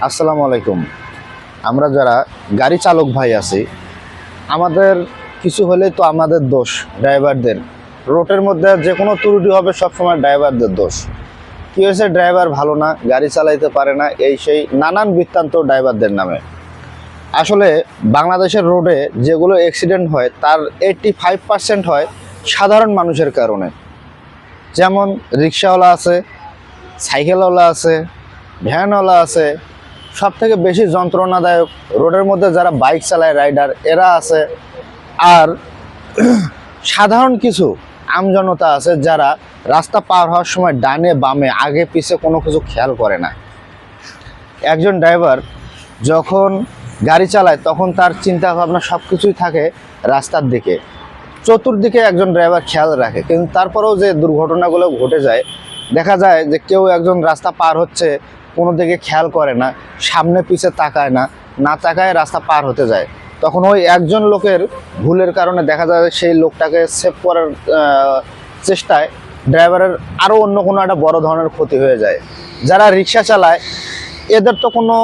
আসসালামু আলাইকুম। আমরা যারা গাড়ি চালক ভাই আছি, আমাদের কিছু হলে তো আমাদের দোষ, ড্রাইভারদের। রোডের মধ্যে যে কোনো ত্রুটি হবে সবসময় ড্রাইভারদের দোষ। কী হয়েছে, ড্রাইভার ভালো না, গাড়ি চালাইতে পারে না, এই সেই নানান বৃত্তান্ত ড্রাইভারদের নামে। আসলে বাংলাদেশের রোডে যেগুলো অ্যাক্সিডেন্ট হয় তার 85% হয় সাধারণ মানুষের কারণে। যেমন রিক্সাওয়ালা আছে, সাইকেলওয়ালা আছে, ভ্যানওয়ালা আছে। সব থেকে বেশি যন্ত্রণাদায়ক রোডের মধ্যে যারা বাইক চালায়, রাইডার, এরা আছে। আর সাধারণ কিছু আমজনতা আছে যারা রাস্তা পার হওয়ার সময় ডানে বামে আগে পিছে কোনো কিছু খেয়াল করে না। একজন ড্রাইভার যখন গাড়ি চালায় তখন তার চিন্তা ভাবনা সব কিছুই থাকে রাস্তার দিকে, চতুর্দিকে একজন ড্রাইভার খেয়াল রাখে। কিন্তু তারপরেও যে দুর্ঘটনাগুলো ঘটে যায়, দেখা যায় যে কেউ একজন রাস্তা পার হচ্ছে, কোনো দিকে খেয়াল করে না, সামনে পিছে তাকায় না, না তাকায় রাস্তা পার হতে যায়। তখন ওই একজন লোকের ভুলের কারণে দেখা যায় সেই লোকটাকে সেভ করার চেষ্টায় ড্রাইভারের আরও অন্য কোনো একটা বড় ধরনের ক্ষতি হয়ে যায়। যারা রিক্সা চালায় এদের তো কোনো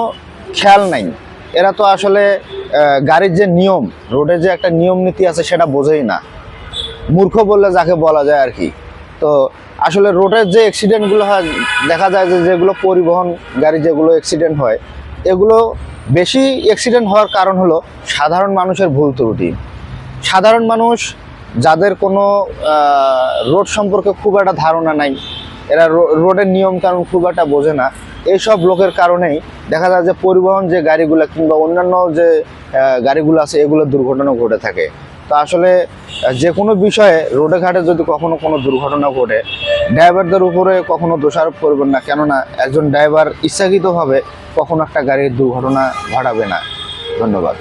খেয়াল নাই। এরা তো আসলে গাড়ির যে নিয়ম, রোডে যে একটা নিয়ম নীতি আছে সেটা বোঝেই না। মূর্খ বললে যাকে বলা যায় আর কি। তো আসলে রোডের যে অ্যাক্সিডেন্টগুলো হয়, দেখা যায় যে যেগুলো পরিবহন গাড়ি যেগুলো অ্যাক্সিডেন্ট হয়, এগুলো বেশি অ্যাক্সিডেন্ট হওয়ার কারণ হলো সাধারণ মানুষের ভুল ত্রুটি। সাধারণ মানুষ যাদের কোনো রোড সম্পর্কে খুব একটা ধারণা নাই, এরা রোডের নিয়ম কানুন খুব একটা বোঝে না, এইসব লোকের কারণেই দেখা যায় যে পরিবহন যে গাড়িগুলো কিংবা অন্যান্য যে গাড়িগুলো আছে এগুলো দুর্ঘটনা ঘটে থাকে। তো আসলে যে কোনো বিষয়ে রোডে ঘাটে যদি কখনো কোনো দুর্ঘটনা ঘটে, ড্রাইভারদের উপরে কখনো দোষারোপ করবেন না, কেননা একজন ড্রাইভার ইচ্ছাকৃতভাবে কখনো একটা গাড়ির দুর্ঘটনা ঘটাবে না। ধন্যবাদ।